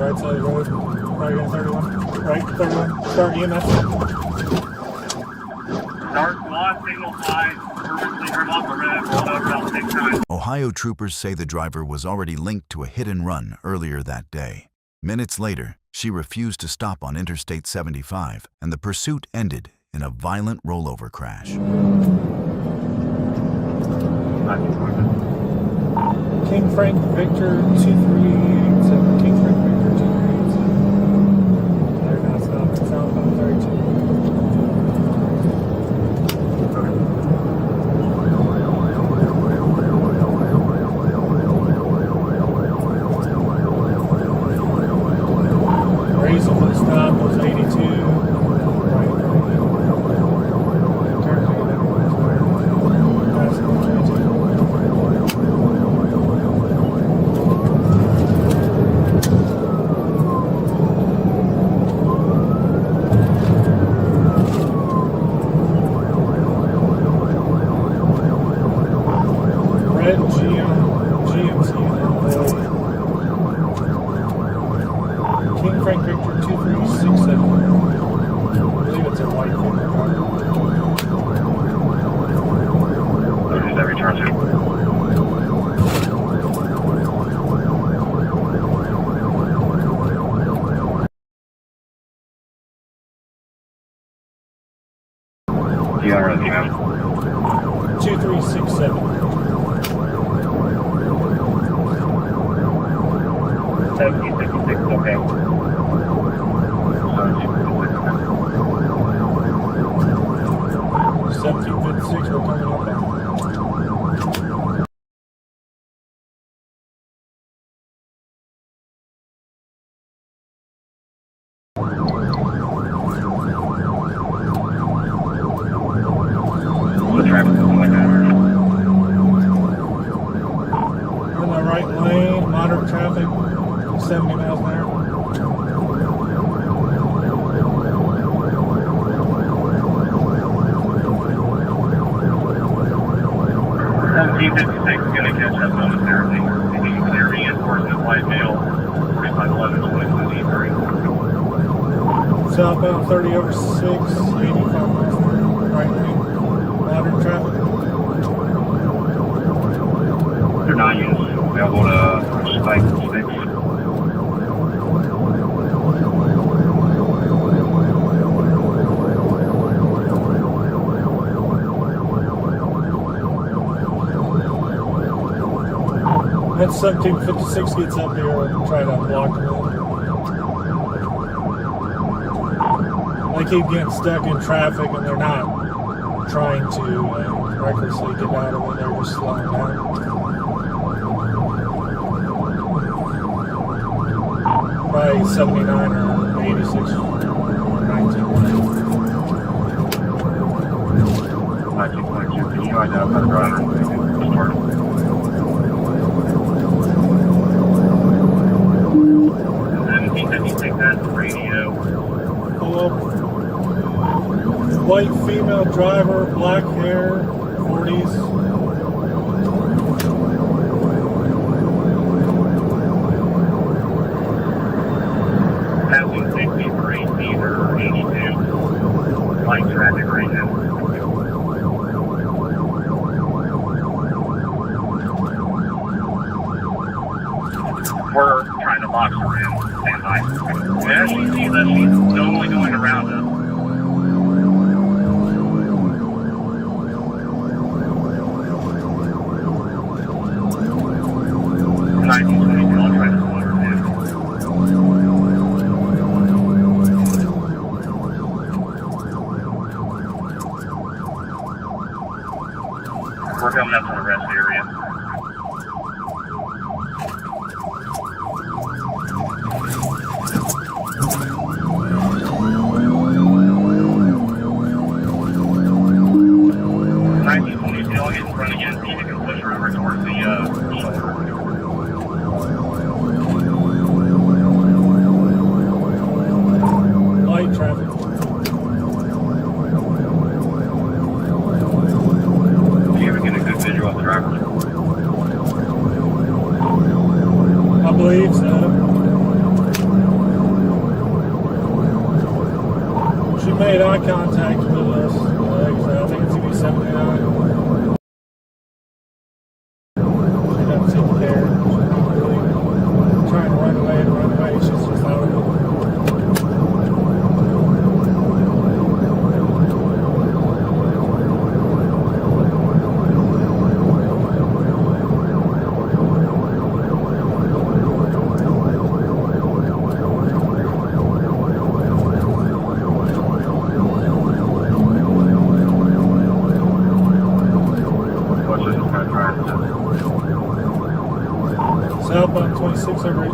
Right side of the road. Right on 31. Right, 31. Start EMS. Start squad, signal 5. Perfectly turned off the red, rolled over about 6 times. Ohio troopers say the driver was already linked to a hit-and-run earlier that day. Minutes later, she refused to stop on Interstate 75, and the pursuit ended in a violent rollover crash. King Frank Victor 2387. King Frank Victor 2387. They're not stopping. Southbound 32. Reason for the stop was 82. GMC Envoy. King Frank Victor 2367. I believe it's a white car. What is that return to? DRS, 2367. 1756, okay. 1756, we're coming up now. The traffic is going down. We're in the right lane, moderate traffic, 70 miles an hour. $17.56 is going to catch up momentarily. If you can clear reinforcement white male, 4511, 2283. Southbound 30 over 6, 85 miles an hour. Right lane, moderate traffic. They're 9 units available to Spike 6. Once 1756 gets up here, we'll try to block them in. They keep getting stuck in traffic and they're not trying to recklessly get out of it, they're just slowing down. Probably 79 or 86 or 19. 19.2, can you identify the driver? Start. Radio. Hello. White female driver, black hair, 40s. Passing 63 fever 82. Light traffic right now. We're trying to box her in. Stand by. Yeah, she sees us. She's only going around us. 1922, I'll try to slow her down. We're coming up to the rest area. I'll get in front again, see if you can push her over towards the shoulder. Light traffic. You ever get a good visual? made eye contact with us. Like I said, I think it's going to be 79. She doesn't seem to care. She's not really trying to run away and run away. She's just out of it. Southbound 26 over 8.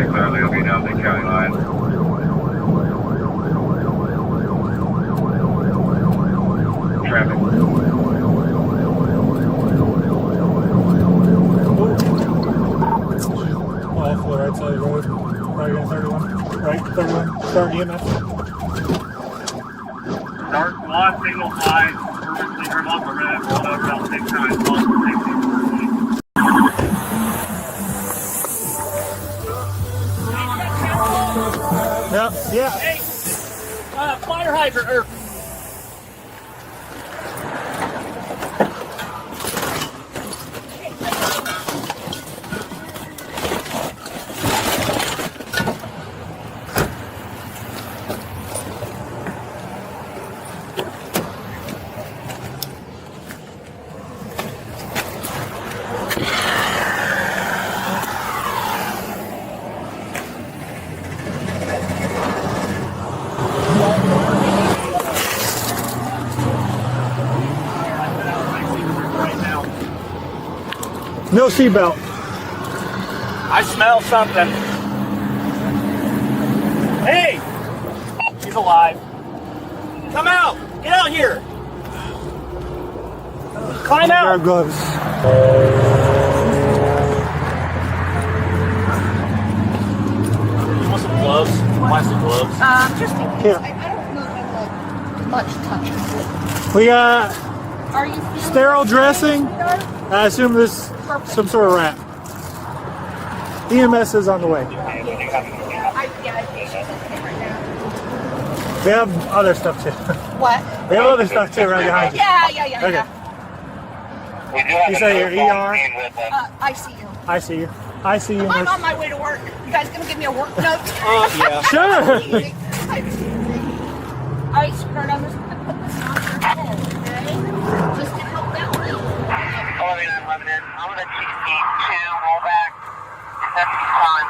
Exactly, it'll be down the county line. Traffic. Off the right side of the road. Right on 31. Right, 31. Start EMS. Start squad, signal 5, perfectly turn off the red, roll over about 6 times, call for safety. Yep, yeah. Hey, fire hydrant, or No seatbelt. I smell something. Hey! She's alive. Come out! Get out here! Climb Grab out! gloves. You want some gloves? Plastic gloves? Just in case. Here. I don't know if I like much touching. We got Are you feeling sterile okay, dressing. sweetheart? I assume this some sort of wrap. EMS is on the way. Yeah, I think she's okay right now. We have other stuff too. What? We have other stuff too right behind you. Yeah. Okay. We do have You say your ER? I see you. I see you. I see you. I'm nurse. on my way to work. You guys gonna give me a work note? Yeah. Sure. All right, sweetheart, I'm just gonna put this on your head, okay? Just to help out. 11, I'm gonna GC2, roll back. That's time.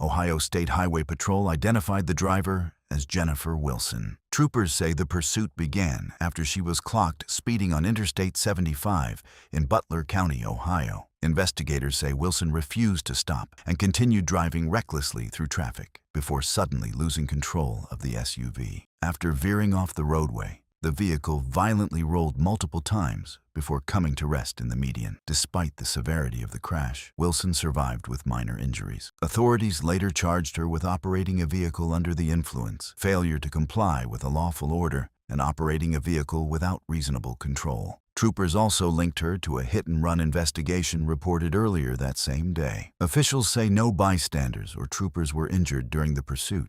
Ohio State Highway Patrol identified the driver as Jennifer Wilson. Troopers say the pursuit began after she was clocked speeding on Interstate 75 in Butler County, Ohio. Investigators say Wilson refused to stop and continued driving recklessly through traffic before suddenly losing control of the SUV. After veering off the roadway, the vehicle violently rolled multiple times before coming to rest in the median. Despite the severity of the crash, Wilson survived with minor injuries. Authorities later charged her with operating a vehicle under the influence, failure to comply with a lawful order, and operating a vehicle without reasonable control. Troopers also linked her to a hit-and-run investigation reported earlier that same day. Officials say no bystanders or troopers were injured during the pursuit.